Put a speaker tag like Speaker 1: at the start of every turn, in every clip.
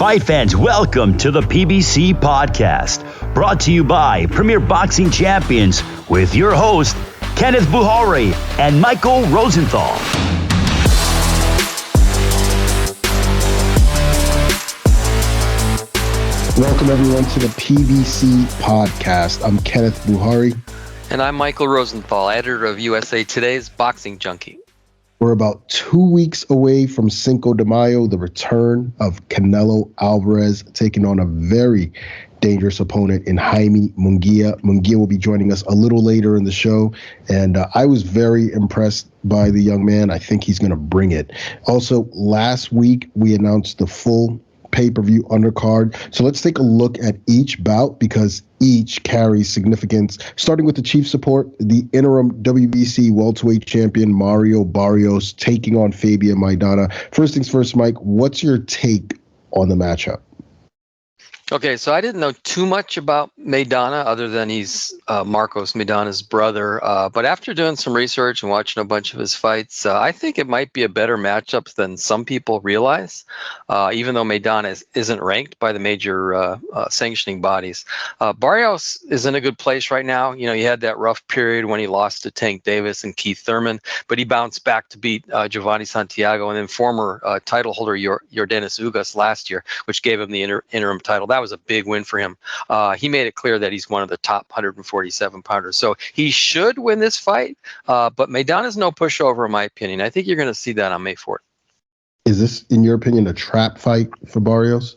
Speaker 1: Fight fans, welcome to the PBC podcast, brought to you by Premier Boxing Champions with your host, Kenneth Bouhairie and Michael Rosenthal.
Speaker 2: Welcome everyone to the PBC podcast. I'm Kenneth Bouhairie.
Speaker 3: And I'm Michael Rosenthal, editor of USA Today's Boxing Junkie.
Speaker 2: We're about 2 weeks away from Cinco de Mayo, the return of Canelo Alvarez, taking on a very dangerous opponent in Jaime Munguia. Munguia will be joining us a little later in the show, and I was very impressed by the young man. I think he's going to bring it. Also, last week we announced the full pay-per-view undercard. So let's take a look at each bout because each carries significance. Starting with the chief support, the interim WBC welterweight champion Mario Barrios taking on Fabian Maidana. First things first, Mike, what's your take on the matchup?
Speaker 3: Okay, so I didn't know too much about Maidana other than he's Marcos Maidana's brother. But after doing some research and watching a bunch of his fights, I think it might be a better matchup than some people realize, even though Maidana isn't ranked by the major sanctioning bodies. Barrios is in a good place right now. You know, he had that rough period when he lost to Tank Davis and Keith Thurman, but he bounced back to beat Giovanni Santiago and then former title holder Yordenis Ugas last year, which gave him the interim title. That was a big win for him. He made it clear that he's one of the top 147 pounders. So he should win this fight, but Maidana's no pushover in my opinion. I think you're going to see that on May 4th.
Speaker 2: Is this, in your opinion, a trap fight for Barrios?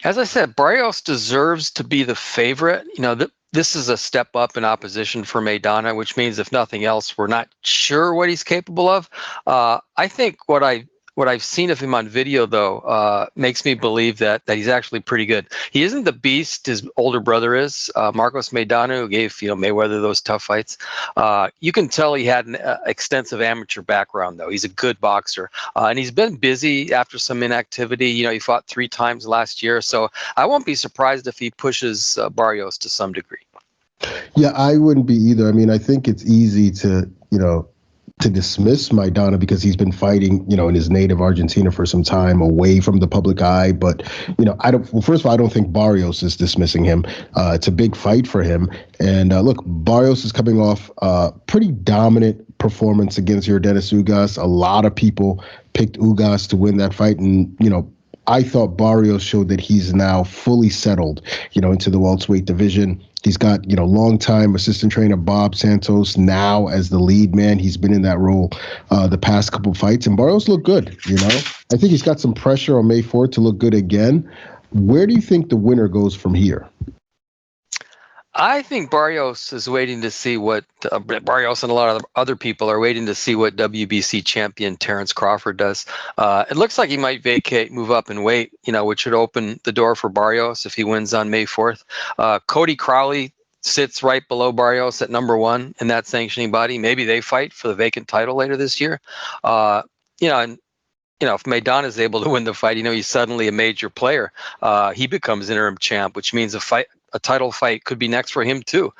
Speaker 3: As I said, Barrios deserves to be the favorite. You know, this is a step up in opposition for Maidana, which means if nothing else, we're not sure what he's capable of. I think what I've seen of him on video, though, makes me believe that he's actually pretty good. He isn't the beast his older brother is, Marcos Maidana, who gave Mayweather those tough fights. You can tell he had an extensive amateur background, though. He's a good boxer, and he's been busy after some inactivity. You know, he fought 3 times last year, so I won't be surprised if he pushes Barrios to some degree.
Speaker 2: Yeah, I wouldn't be either. I mean, I think it's easy to dismiss Maidana because he's been fighting, in his native Argentina for some time away from the public eye. But, first of all, I don't think Barrios is dismissing him. It's a big fight for him. And look, Barrios is coming off a pretty dominant performance against Yordenis Ugas. A lot of people picked Ugas to win that fight. And, I thought Barrios showed that he's now fully settled, into the welterweight division. He's got, longtime assistant trainer Bob Santos now as the lead man. He's been in that role the past couple of fights, and Barrios looked good. I think he's got some pressure on May 4th to look good again. Where do you think the winner goes from here?
Speaker 3: I think Barrios is waiting to see what Barrios and a lot of other people are waiting to see what WBC champion Terrence Crawford does. It looks like he might move up in weight, which should open the door for Barrios if he wins on May 4th. Cody Crowley sits right below Barrios at number 1 in that sanctioning body. Maybe they fight for the vacant title later this year. If Maidana is able to win the fight, he's suddenly a major player. He becomes interim champ, which means a title fight could be next for him too.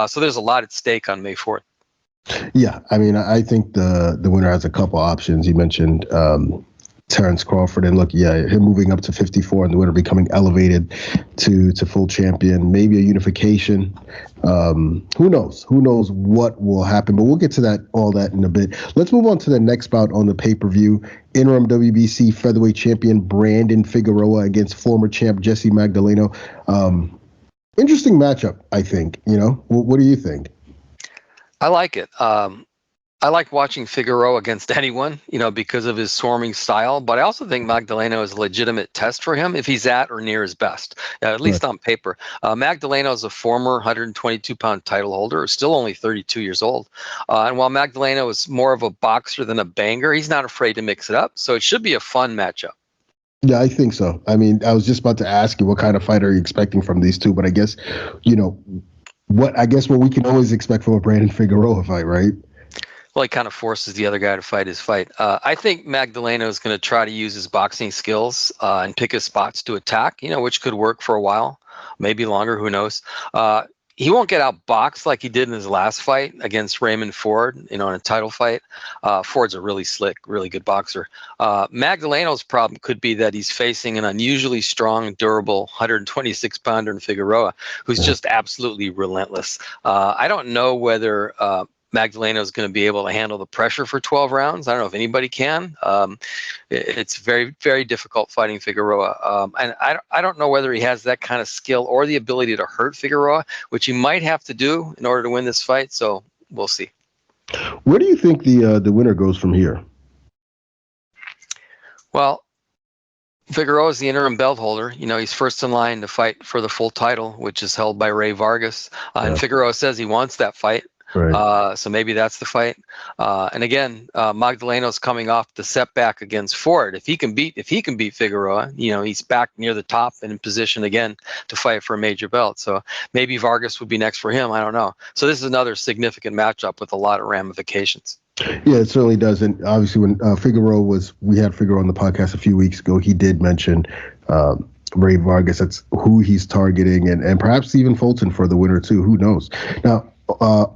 Speaker 3: So there's a lot at stake on May 4th.
Speaker 2: Yeah, I mean, I think the winner has a couple options. You mentioned Terrence Crawford, and look, him moving up to 54 and the winner becoming elevated to full champion, maybe a unification. Who knows? Who knows what will happen? But we'll get to all that in a bit. Let's move on to the next bout on the pay-per-view. Interim WBC featherweight champion Brandon Figueroa against former champ Jesse Magdaleno. Interesting matchup, I think. What do you think?
Speaker 3: I like it. I like watching Figueroa against anyone, because of his swarming style. But I also think Magdaleno is a legitimate test for him if he's at or near his best, at least on paper. Magdaleno is a former 122-pound title holder, still only 32 years old. And while Magdaleno is more of a boxer than a banger, he's not afraid to mix it up. So it should be a fun matchup.
Speaker 2: Yeah, I think so. I mean, I was just about to ask you what kind of fight are you expecting from these two, but I guess, what we can always expect from a Brandon Figueroa fight, right?
Speaker 3: Well, he kind of forces the other guy to fight his fight. I think Magdaleno is going to try to use his boxing skills and pick his spots to attack, which could work for a while, maybe longer, who knows. he won't get outboxed like he did in his last fight against Raymond Ford, in a title fight. Ford's a really slick, really good boxer. Magdaleno's problem could be that he's facing an unusually strong, durable 126-pounder in Figueroa, who's just absolutely relentless. I don't know whether Magdaleno is going to be able to handle the pressure for 12 rounds. I don't know if anybody can. It's very, very difficult fighting Figueroa. And I don't know whether he has that kind of skill or the ability to hurt Figueroa, which he might have to do in order to win this fight. So we'll see.
Speaker 2: Where do you think the winner goes from here?
Speaker 3: Well, Figueroa is the interim belt holder. He's first in line to fight for the full title, which is held by Ray Vargas. And Figueroa says he wants that fight.
Speaker 2: Right.
Speaker 3: So maybe that's the fight. And again, Magdaleno's coming off the setback against Ford. If he can beat Figueroa, he's back near the top and in position again to fight for a major belt. So maybe Vargas would be next for him. I don't know. So this is another significant matchup with a lot of ramifications.
Speaker 2: Yeah, it certainly does. And obviously when we had Figueroa on the podcast a few weeks ago, he did mention Ray Vargas. That's who he's targeting, and perhaps even Fulton for the winner too. Who knows? Now,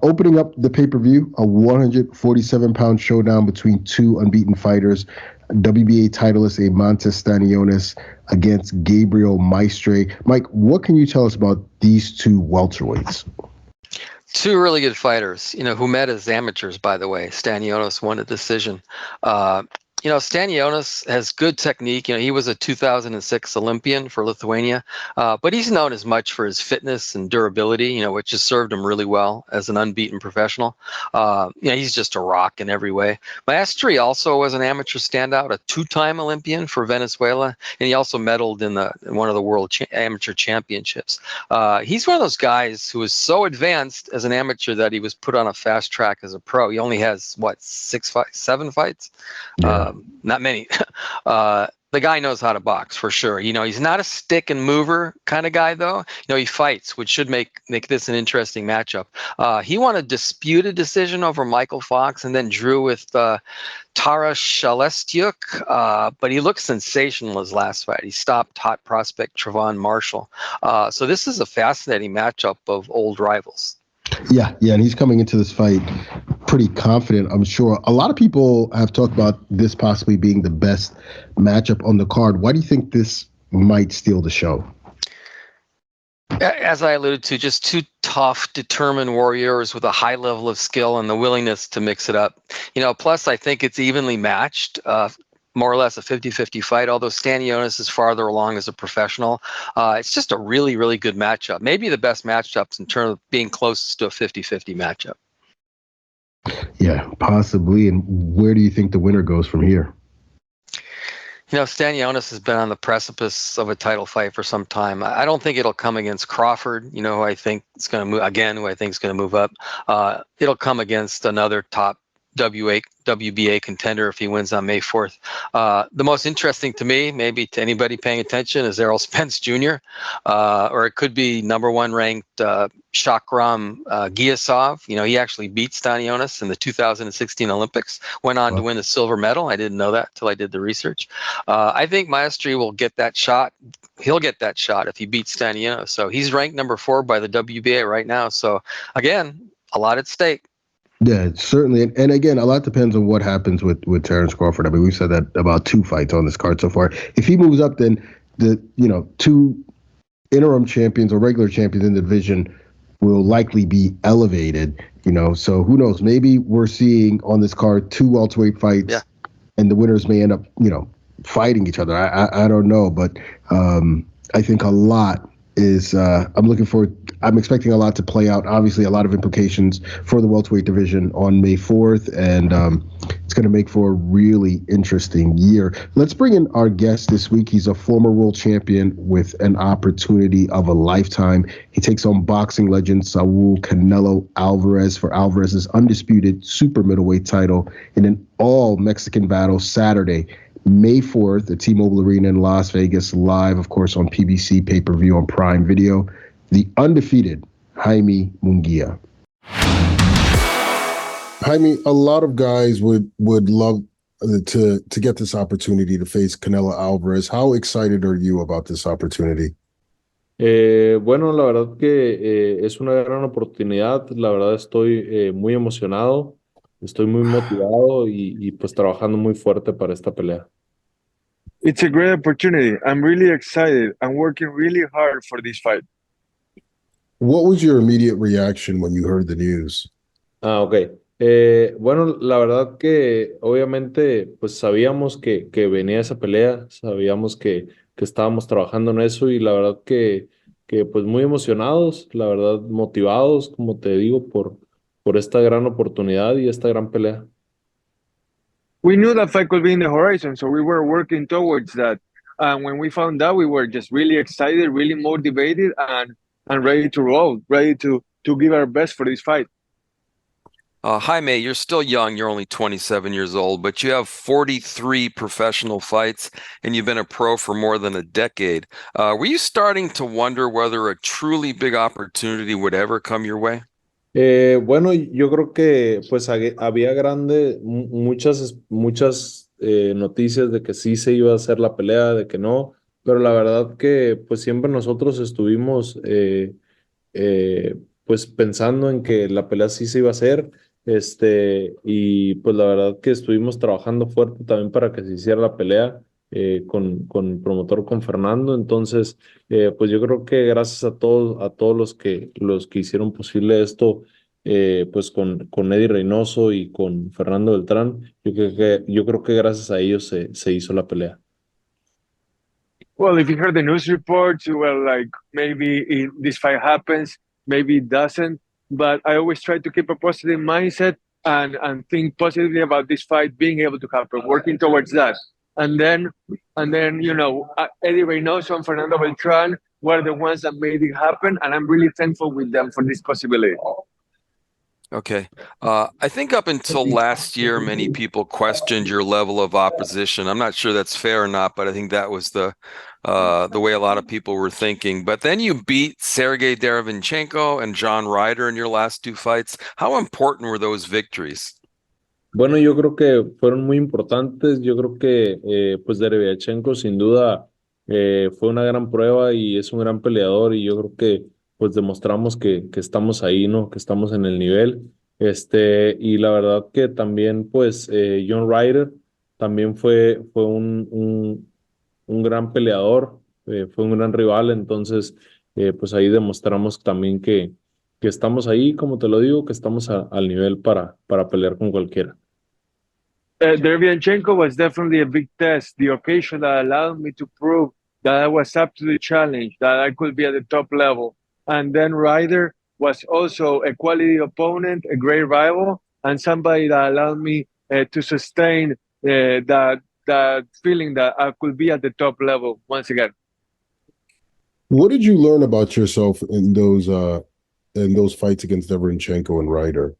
Speaker 2: opening up the pay-per-view, a 147-pound showdown between two unbeaten fighters, WBA titleist Eimantas Stanionis against Gabriel Maestre. Mike, what can you tell us about these two welterweights?
Speaker 3: Two really good fighters, who met as amateurs, by the way. Stanionis won a decision. Stanionis has good technique. He was a 2006 Olympian for Lithuania, but he's known as much for his fitness and durability, which has served him really well as an unbeaten professional. He's just a rock in every way. Maestre also was an amateur standout, a two-time Olympian for Venezuela, and he also medaled in one of the world amateur championships. He's one of those guys who was so advanced as an amateur that he was put on a fast track as a pro. He only has, 7 fights?
Speaker 2: Yeah.
Speaker 3: Not many. The guy knows how to box for sure. He's not a stick and mover kind of guy though. He fights, which should make this an interesting matchup. He won a disputed decision over Michael Fox and then drew with Tara Shalestiuk, but he looked sensational his last fight. He stopped hot prospect Trevon Marshall. So this is a fascinating matchup of old rivals.
Speaker 2: Yeah, and he's coming into this fight pretty confident, I'm sure. A lot of people have talked about this possibly being the best matchup on the card. Why do you think this might steal the show?
Speaker 3: As I alluded to, just two tough, determined warriors with a high level of skill and the willingness to mix it up. Plus I think it's evenly matched. More or less a 50-50 fight, although Stanionis is farther along as a professional. It's just a really, really good matchup. Maybe the best matchups in terms of being closest to a 50-50 matchup.
Speaker 2: Yeah, possibly. And where do you think the winner goes from here?
Speaker 3: Stanionis has been on the precipice of a title fight for some time. I don't think it'll come against Crawford, who I think is going to move again, who I think is going to move up. It'll come against another top WBA contender if he wins on May 4th. The most interesting to me, maybe to anybody paying attention, is Errol Spence Jr., or it could be number 1 ranked Shakram Giasov. He actually beat Stanionis in the 2016 Olympics, went on to win the silver medal. I didn't know that till I did the research. I think Maestre will get that shot. He'll get that shot if he beats Stanionis. So he's ranked number 4 by the WBA right now. So again, a lot at stake.
Speaker 2: Yeah, certainly. And again, a lot depends on what happens with Terrence Crawford. I mean, we've said that about 2 fights on this card so far. If he moves up, then the 2 interim champions or regular champions in the division will likely be elevated, So who knows? Maybe we're seeing on this card 2 welterweight fights, and the winners may end up, fighting each other. I don't know, but I think a lot is I'm expecting a lot to play out. Obviously, a lot of implications for the welterweight division on May 4th, and it's going to make for a really interesting year. Let's bring in our guest this week. He's a former world champion with an opportunity of a lifetime. He takes on boxing legend Saul Canelo Alvarez for Alvarez's undisputed super middleweight title in an all-Mexican battle Saturday, May 4th at T-Mobile Arena in Las Vegas, live, of course, on PBC Pay-Per-View on Prime Video. The undefeated Jaime Munguia. Jaime, a lot of guys would love to get this opportunity to face Canelo Alvarez. How excited are you about this opportunity?
Speaker 4: Bueno, la verdad que es una gran oportunidad. La verdad estoy muy emocionado, estoy muy motivado y pues trabajando muy fuerte para esta pelea.
Speaker 5: It's a great opportunity. I'm really excited. I'm working really hard for this fight.
Speaker 2: What was your immediate reaction when you heard the news?
Speaker 4: Ok. Bueno, la verdad que obviamente pues sabíamos que venía esa pelea, sabíamos que estábamos trabajando en eso y la verdad que pues muy emocionados, la verdad motivados, como te digo, por esta gran oportunidad y esta gran pelea.
Speaker 5: We knew that fight could be in the horizon, so we were working towards that. And when we found out, we were just really excited, really motivated, and ready to roll, ready to give our best for this fight.
Speaker 3: Jaime, you're still young. You're only 27 years old, but you have 43 professional fights and you've been a pro for more than a decade. Were you starting to wonder whether a truly big opportunity would ever come your way?
Speaker 4: Bueno, yo creo que pues había muchas noticias de que sí se iba a hacer la pelea, de que no, pero la verdad que pues siempre nosotros estuvimos pues pensando en que la pelea sí se iba a hacer, y pues la verdad que estuvimos trabajando fuerte también para que se hiciera la pelea con el promotor, con Fernando, entonces pues yo creo que gracias a todos los que hicieron posible esto, pues con Eddie Reynoso y con Fernando Beltrán, yo creo que gracias a ellos se hizo la pelea.
Speaker 5: Well, if you heard the news reports, you were like, maybe this fight happens, maybe it doesn't. But I always try to keep a positive mindset and think positively about this fight being able to happen, working towards that. And then, Eddie Reynoso and Fernando Beltran were the ones that made it happen, and I'm really thankful with them for this possibility.
Speaker 3: Okay. I think up until last year, many people questioned your level of opposition. I'm not sure that's fair or not, but I think that was the way a lot of people were thinking. But then you beat Sergey Derevyanchenko and John Ryder in your last two fights. How important were those victories?
Speaker 4: Bueno, yo creo que fueron muy importantes. Yo creo que pues Derevyanchenko sin duda fue una gran prueba y es un gran peleador y yo creo que pues demostramos que estamos ahí, ¿no? Que estamos en el nivel. Y la verdad que también pues John Ryder también fue un gran peleador, fue un gran rival, entonces pues ahí demostramos también que estamos ahí, como te lo digo, que estamos al nivel para pelear con cualquiera.
Speaker 5: Derevyanchenko was definitely a big test, the occasion that allowed me to prove that I was up to the challenge, that I could be at the top level. And then Ryder was also a quality opponent, a great rival, and somebody that allowed me to sustain that feeling that I could be at the top level once again.
Speaker 2: What did you learn about yourself in those fights against Derevyanchenko and Ryder?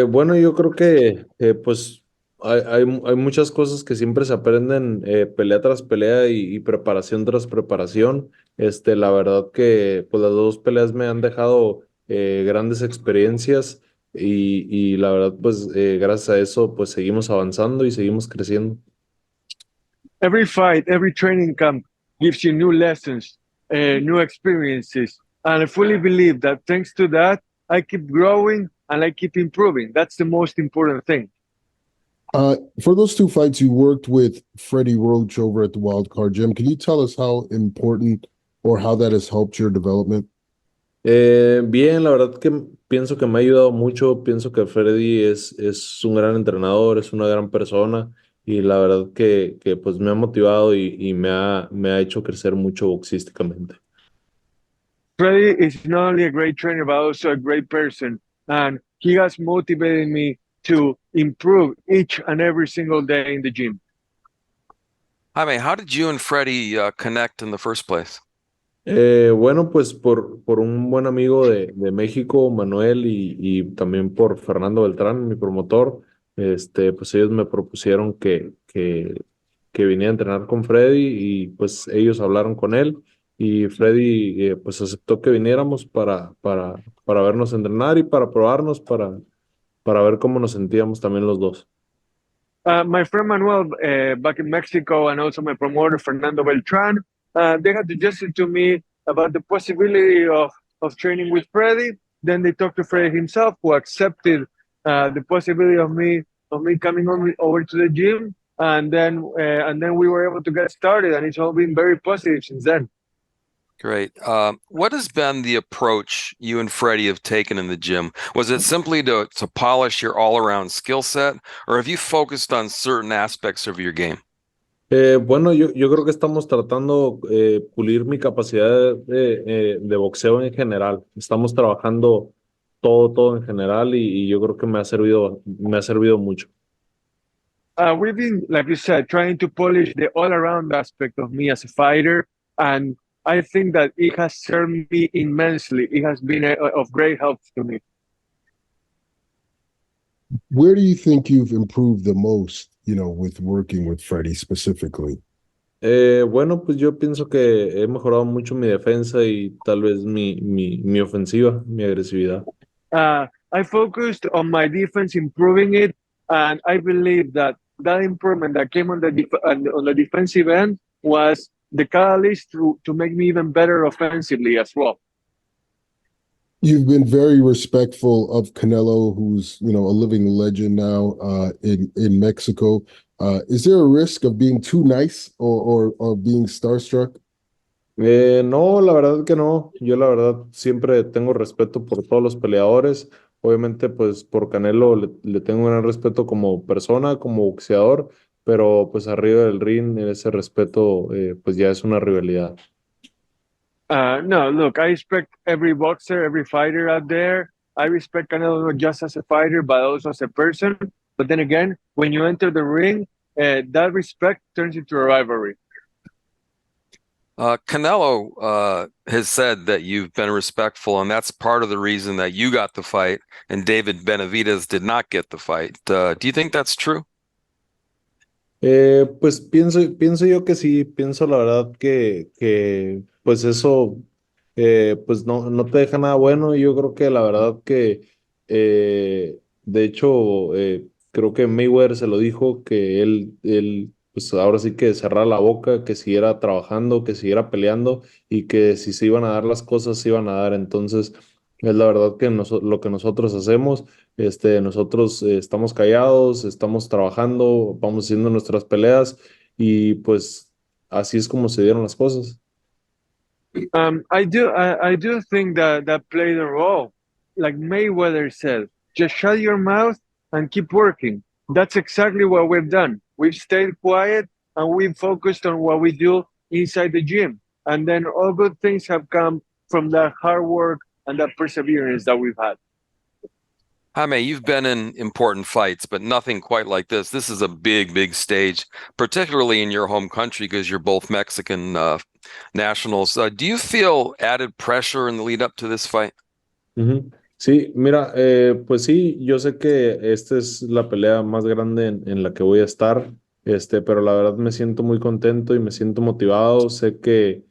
Speaker 4: Bueno, yo creo que pues hay muchas cosas que siempre se aprenden pelea tras pelea y preparación tras preparación. La verdad que pues las dos peleas me han dejado grandes experiencias y la verdad pues gracias a eso pues seguimos avanzando y seguimos creciendo.
Speaker 5: Every fight, every training camp gives you new lessons, new experiences. And I fully believe that thanks to that, I keep growing and I keep improving. That's the most important thing.
Speaker 2: For those two fights, you worked with Freddie Roach over at the Wild Card Gym. Can you tell us how important or how that has helped your development?
Speaker 4: Bien, la verdad que pienso que me ha ayudado mucho, pienso que Freddy es un gran entrenador, es una gran persona y la verdad que pues me ha motivado y me ha hecho crecer mucho boxísticamente.
Speaker 5: Freddie is not only a great trainer, but also a great person. And he has motivated me to improve each and every single day in the gym.
Speaker 3: Jaime, how did you and Freddie connect in the first place?
Speaker 4: Bueno, pues por un buen amigo de México, Manuel, y también por Fernando Beltrán, mi promotor, pues ellos me propusieron que viniera a entrenar con Freddy y pues ellos hablaron con él y Freddy pues aceptó que viniéramos para vernos entrenar y para probarnos, para ver cómo nos sentíamos también los dos.
Speaker 5: My friend Manuel back in Mexico and also my promoter Fernando Beltran, they had suggested to me about the possibility of training with Freddie. Then they talked to Freddie himself, who accepted the possibility of me coming over to the gym, and then we were able to get started, and it's all been very positive since then.
Speaker 3: Great. What has been the approach you and Freddie have taken in the gym? Was it simply to polish your all-around skill set, or have you focused on certain aspects of your game?
Speaker 4: Bueno, yo creo que estamos tratando pulir mi capacidad de boxeo en general. Estamos trabajando todo en general y yo creo que me ha servido mucho.
Speaker 5: We've been, like you said, trying to polish the all-around aspect of me as a fighter, and I think that it has served me immensely. It has been of great help to me.
Speaker 2: Where do you think you've improved the most, with working with Freddie specifically?
Speaker 4: Bueno, pues yo pienso que he mejorado mucho mi defensa y tal vez mi ofensiva, mi agresividad.
Speaker 5: I focused on my defense, improving it, and I believe that improvement that came on the defensive end was the catalyst to make me even better offensively as well.
Speaker 2: You've been very respectful of Canelo, who's a living legend now in Mexico. Is there a risk of being too nice or being starstruck?
Speaker 4: No, la verdad que no. Yo la verdad siempre tengo respeto por todos los peleadores. Obviamente, pues por Canelo le tengo un gran respeto como persona, como boxeador, pero pues arriba del ring ese respeto pues ya es una rivalidad.
Speaker 5: No, look, I respect every boxer, every fighter out there. I respect Canelo not just as a fighter, but also as a person. But then again, when you enter the ring, that respect turns into a rivalry.
Speaker 3: Canelo has said that you've been respectful, and that's part of the reason that you got the fight, and David Benavidez did not get the fight. Do you think that's true?
Speaker 4: Pues pienso yo que sí, pienso la verdad que pues eso pues no te deja nada bueno y yo creo que la verdad que de hecho creo que Mayweather se lo dijo que él pues ahora sí que cerrara la boca, que siguiera trabajando, que siguiera peleando y que si se iban a dar las cosas se iban a dar. Entonces es la verdad que lo que nosotros hacemos, nosotros estamos callados, estamos trabajando, vamos haciendo nuestras peleas y pues así es como se dieron las cosas.
Speaker 5: I do think that played a role. Like Mayweather said, just shut your mouth and keep working. That's exactly what we've done. We've stayed quiet and we've focused on what we do inside the gym. And then all good things have come from that hard work and that perseverance that we've had.
Speaker 3: Jaime, you've been in important fights, but nothing quite like this. This is a big stage, particularly in your home country because you're both Mexican nationals. Do you feel added pressure in the lead up to this fight?
Speaker 4: Ujú. Sí, mira, pues sí, yo sé que esta es la pelea más grande en la que voy a estar, pero la verdad me siento muy contento y me siento motivado. Sé que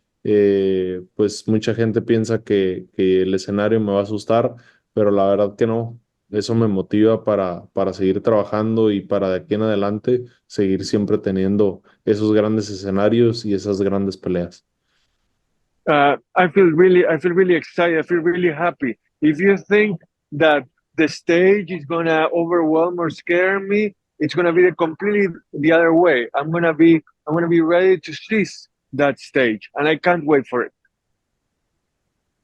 Speaker 4: pues mucha gente piensa que el escenario me va a asustar, pero la verdad que no. Eso me motiva para seguir trabajando y para de aquí en adelante seguir siempre teniendo esos grandes escenarios y esas grandes peleas.
Speaker 5: I feel really excited. I feel really happy. If you think that the stage is gonna overwhelm or scare me, it's gonna be completely the other way. I'm gonna be ready to seize that stage, and I can't wait for it.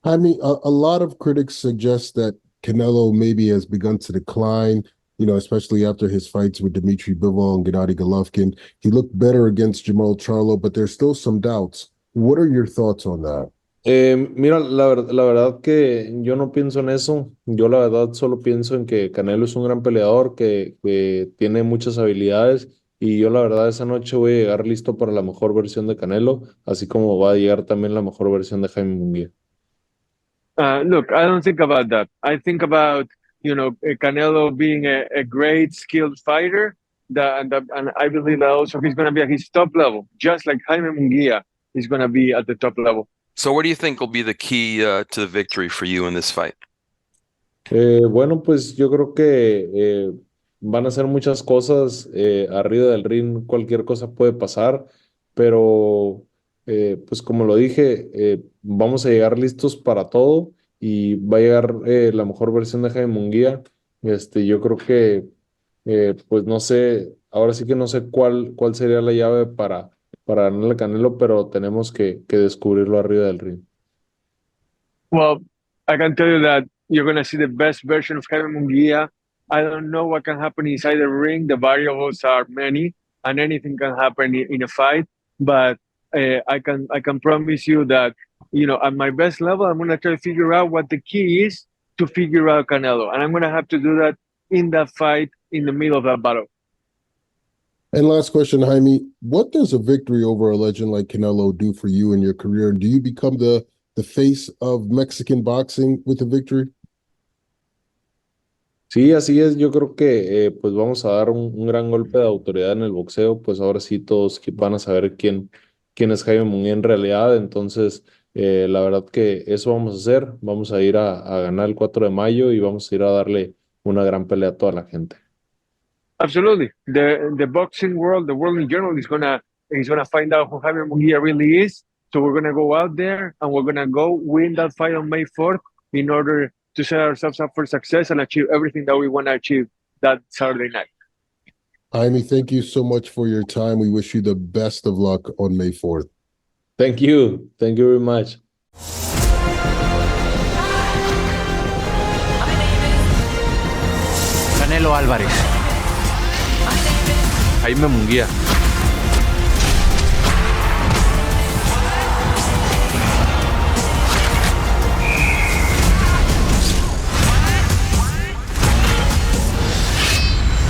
Speaker 2: I mean, a lot of critics suggest that Canelo maybe has begun to decline, especially after his fights with Dmitry Bivol and Gennady Golovkin. He looked better against Jamal Charlo, but there's still some doubts. What are your thoughts on that?
Speaker 4: Mira, la verdad que yo no pienso en eso. Yo la verdad solo pienso en que Canelo es un gran peleador que tiene muchas habilidades y yo la verdad esa noche voy a llegar listo para la mejor versión de Canelo, así como va a llegar también la mejor versión de Jaime Munguia.
Speaker 5: Look, I don't think about that. I think about, Canelo being a great skilled fighter, and I believe that also he's going to be at his top level, just like Jaime Munguia is going to be at the top level.
Speaker 3: So what do you think will be the key to the victory for you in this fight?
Speaker 4: Bueno, pues yo creo que van a ser muchas cosas arriba del ring, cualquier cosa puede pasar, pero pues como lo dije, vamos a llegar listos para todo y va a llegar la mejor versión de Jaime Munguia. Yo creo que, pues no sé, ahora sí que no sé cuál sería la llave para ganarle a Canelo, pero tenemos que descubrirlo arriba del ring.
Speaker 5: Well, I can tell you that you're going to see the best version of Jaime Munguia. I don't know what can happen inside the ring. The variables are many, and anything can happen in a fight. But I can promise you that at my best level, I'm going to try to figure out what the key is to figure out Canelo, and I'm going to have to do that in that fight in the middle of that battle.
Speaker 2: And last question, Jaime, what does a victory over a legend like Canelo do for you in your career? Do you become the face of Mexican boxing with a victory?
Speaker 4: Sí, así es. Yo creo que pues vamos a dar un gran golpe de autoridad en el boxeo. Pues ahora sí todos van a saber quién es Jaime Munguia en realidad. Entonces, la verdad que eso vamos a hacer. Vamos a ir a ganar el 4 de mayo y vamos a ir a darle una gran pelea a toda la gente.
Speaker 5: Absolutely. The boxing world, the world in general is gonna find out who Jaime Munguia really is. So we're gonna go out there and we're gonna go win that fight on May 4th in order to set ourselves up for success and achieve everything that we want to achieve that Saturday night.
Speaker 2: Jaime, thank you so much for your time. We wish you the best of luck on May 4th.
Speaker 4: Thank you. Thank you very much.
Speaker 6: Canelo Alvarez.
Speaker 7: Jaime Munguia.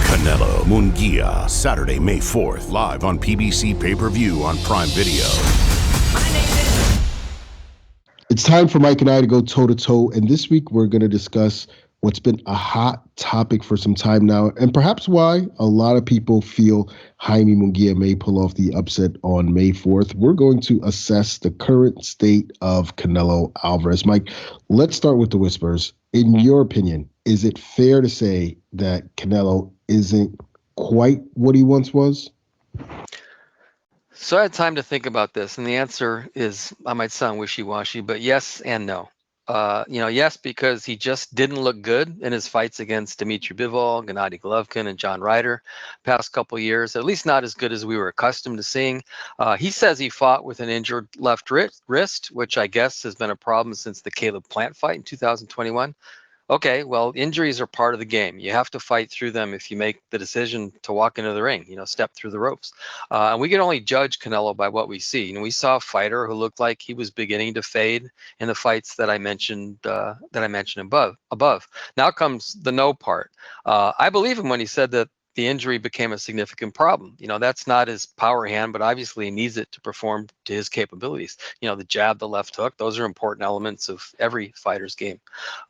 Speaker 8: Canelo Munguia, Saturday, May 4th, live on PBC Pay-Per-View on Prime Video.
Speaker 2: It's time for Mike and I to go toe-to-toe, and this week we're going to discuss what's been a hot topic for some time now, and perhaps why a lot of people feel Jaime Munguia may pull off the upset on May 4th. We're going to assess the current state of Canelo Alvarez. Mike, let's start with the whispers. In your opinion, is it fair to say that Canelo isn't quite what he once was?
Speaker 3: So I had time to think about this, and the answer is, I might sound wishy-washy, but yes and no. Yes, because he just didn't look good in his fights against Dmitry Bivol, Gennady Golovkin, and John Ryder past couple years, at least not as good as we were accustomed to seeing. He says he fought with an injured left wrist, which I guess has been a problem since the Caleb Plant fight in 2021. Okay, well, injuries are part of the game. You have to fight through them if you make the decision to walk into the ring, step through the ropes. And we can only judge Canelo by what we see. We saw a fighter who looked like he was beginning to fade in the fights that I mentioned above. Now comes the no part. I believe him when he said that the injury became a significant problem. That's not his power hand, but obviously he needs it to perform to his capabilities. The jab, the left hook, those are important elements of every fighter's game.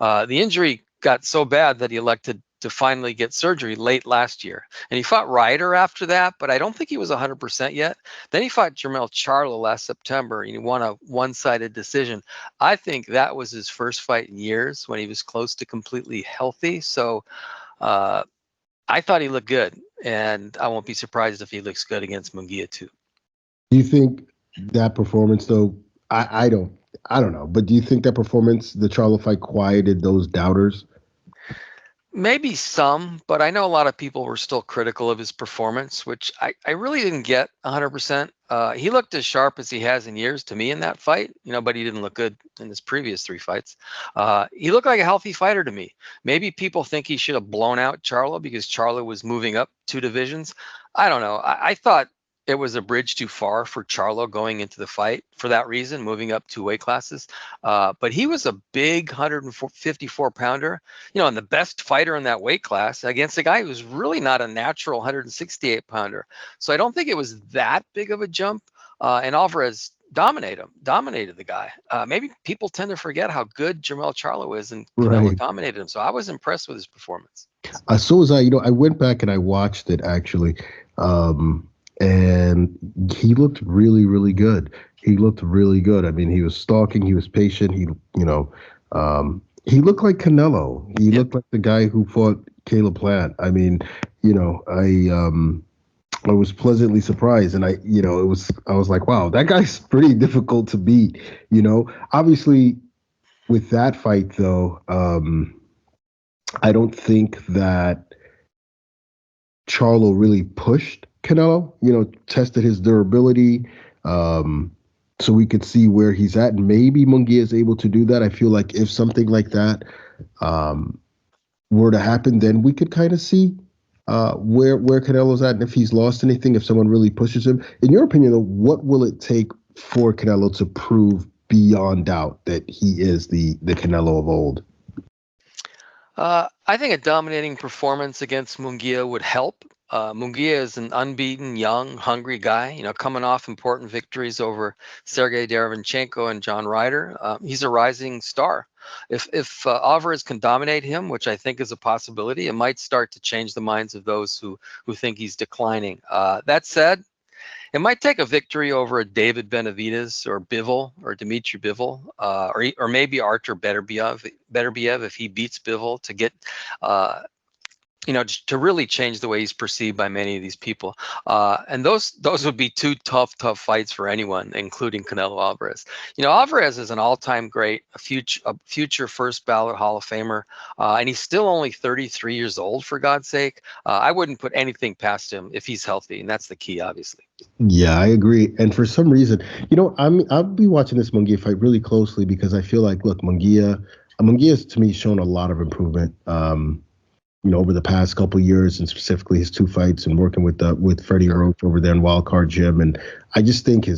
Speaker 3: The injury got so bad that he elected to finally get surgery late last year. And he fought Ryder after that, but I don't think he was 100% yet. Then he fought Jermell Charlo last September, and he won a one-sided decision. I think that was his first fight in years when he was close to completely healthy. So, I thought he looked good, and I won't be surprised if he looks good against Munguia too.
Speaker 2: Do you think that performance, though? I don't know, but do you think that performance, the Charlo fight, quieted those doubters?
Speaker 3: Maybe some, but I know a lot of people were still critical of his performance, which I really didn't get 100%. He looked as sharp as he has in years to me in that fight, but he didn't look good in his previous 3 fights. He looked like a healthy fighter to me. Maybe people think he should have blown out Charlo because Charlo was moving up 2 divisions. I don't know. I thought it was a bridge too far for Charlo going into the fight for that reason, moving up 2 weight classes. But he was a big 154-pounder, and the best fighter in that weight class against a guy who's really not a natural 168-pounder. So I don't think it was that big of a jump. And Alvarez dominated the guy. Maybe people tend to forget how good Jermell Charlo is, and Canelo dominated him. So I was impressed with his performance.
Speaker 2: So was I. I went back and I watched it actually. And he looked really, really good. He looked really good. I mean, he was stalking. He was patient. He looked like Canelo. He looked like the guy who fought Caleb Plant. I mean, I was pleasantly surprised, and I was like, wow, that guy's pretty difficult to beat. Obviously with that fight though, I don't think that Charlo really pushed Canelo. Tested his durability, so we could see where he's at. And maybe Munguia is able to do that. I feel like if something like that were to happen, then we could kind of see where Canelo's at, and if he's lost anything, if someone really pushes him. In your opinion, though, what will it take for Canelo to prove beyond doubt that he is the Canelo of old?
Speaker 3: I think a dominating performance against Munguia would help. Munguia is an unbeaten, young, hungry guy, coming off important victories over Sergey Derevyanchenko and John Ryder. He's a rising star. If Alvarez can dominate him, which I think is a possibility, it might start to change the minds of those who think he's declining. That said, it might take a victory over a David Benavidez or Bivol or Dmitry Bivol, or maybe Artur Beterbiev if he beats Bivol to get, to really change the way he's perceived by many of these people. And those would be two tough fights for anyone, including Canelo Alvarez. Alvarez is an all-time great, a future first ballot Hall of Famer, and he's still only 33 years old, for God's sake. I wouldn't put anything past him if he's healthy, and that's the key, obviously.
Speaker 2: Yeah, I agree. And for some reason, I'll be watching this Munguia fight really closely because I feel like, look, Munguia's to me shown a lot of improvement. Over the past couple of years, and specifically his two fights, and working with Freddie Roach over there in Wildcard Gym, and I just think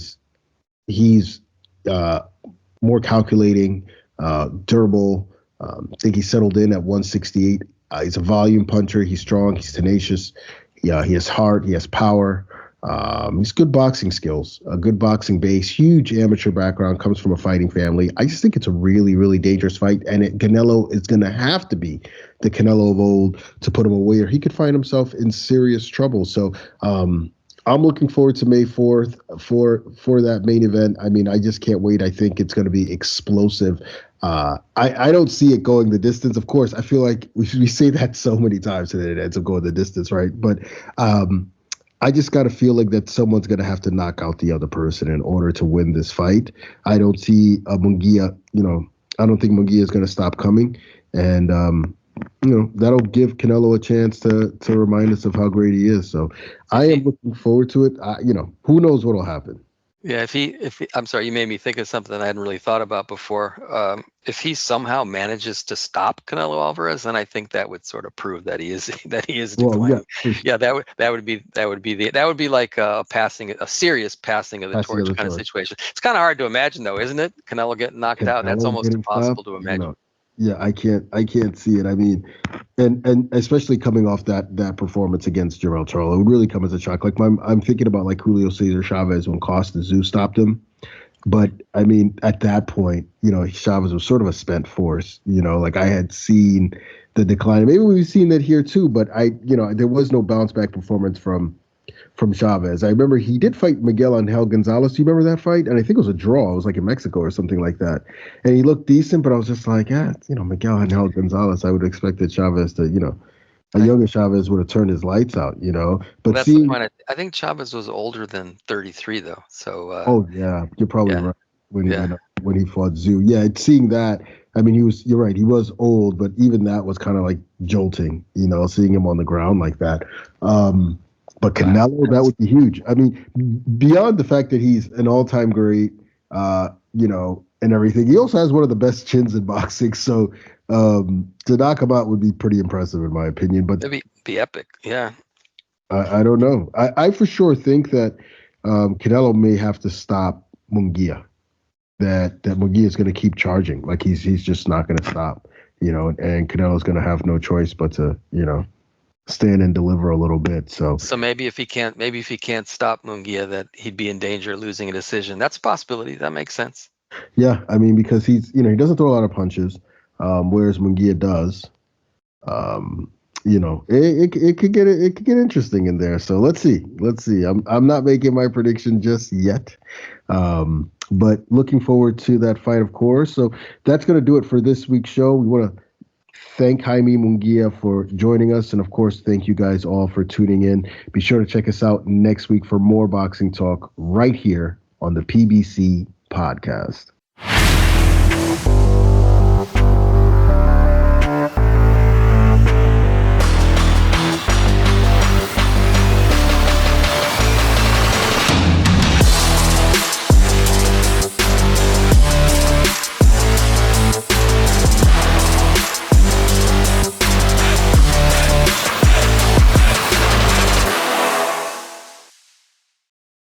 Speaker 2: he's more calculating, durable. I think he's settled in at 168. He's a volume puncher. He's strong. He's tenacious. Yeah, he has heart. He has power. He's good boxing skills, a good boxing base, huge amateur background, comes from a fighting family. I just think it's a really, really dangerous fight. And Canelo is going to have to be the Canelo of old to put him away, or he could find himself in serious trouble. So I'm looking forward to May 4th for that main event. I mean, I just can't wait. I think it's going to be explosive. I don't see it going the distance. Of course, I feel like we say that so many times that it ends up going the distance, right? But I just got a feeling that someone's going to have to knock out the other person in order to win this fight. I don't see Munguia, I don't think Munguia is going to stop coming. And, that'll give Canelo a chance to remind us of how great he is. So I am looking forward to it. Who knows what will happen.
Speaker 3: Yeah, if he, I'm sorry, you made me think of something I hadn't really thought about before. If he somehow manages to stop Canelo Alvarez, then I think that would sort of prove that he is declining. Yeah, that would be like a serious passing of the torch kind of situation. It's kind of hard to imagine, though, isn't it? Canelo getting knocked out. That's almost impossible to imagine.
Speaker 2: Yeah, I can't see it. I mean, and especially coming off that performance against Jermell Charlo, it would really come as a shock. Like I'm thinking about like Julio Cesar Chavez when Costa Tszyu stopped him. But I mean, at that point, Chavez was sort of a spent force. Like I had seen the decline. Maybe we've seen that here too. But there was no bounce back performance from Chavez. I remember he did fight Miguel Angel Gonzalez. Do you remember that fight? And I think it was a draw. It was like in Mexico or something like that. And he looked decent, but I was just like, Miguel Angel Gonzalez. I would have expected Chavez to, a younger Chavez would have turned his lights out, But
Speaker 3: that's the point. I think Chavez was older than 33, though. So.
Speaker 2: Oh yeah, you're probably right. When he fought Tszyu, yeah, seeing that. I mean, you're right. He was old, but even that was kind of like jolting, seeing him on the ground like that. But Canelo, that would be huge. I mean, beyond the fact that he's an all-time great, and everything, he also has one of the best chins in boxing. So to knock him out would be pretty impressive, in my opinion. But
Speaker 3: it'd be epic, yeah.
Speaker 2: I don't know. I for sure think that Canelo may have to stop Munguia. That Munguia is going to keep charging. Like he's just not going to stop. And Canelo's going to have no choice but to stand and deliver a little bit. So
Speaker 3: maybe if he can't stop Munguia, that he'd be in danger of losing a decision. That's a possibility. That makes sense.
Speaker 2: Yeah, I mean, because he doesn't throw a lot of punches, whereas Munguia does. It could get interesting in there. So let's see. I'm not making my prediction just yet. But looking forward to that fight, of course. So that's going to do it for this week's show. We want to thank Jaime Munguia for joining us. And of course, thank you guys all for tuning in. Be sure to check us out next week for more boxing talk right here on the PBC podcast.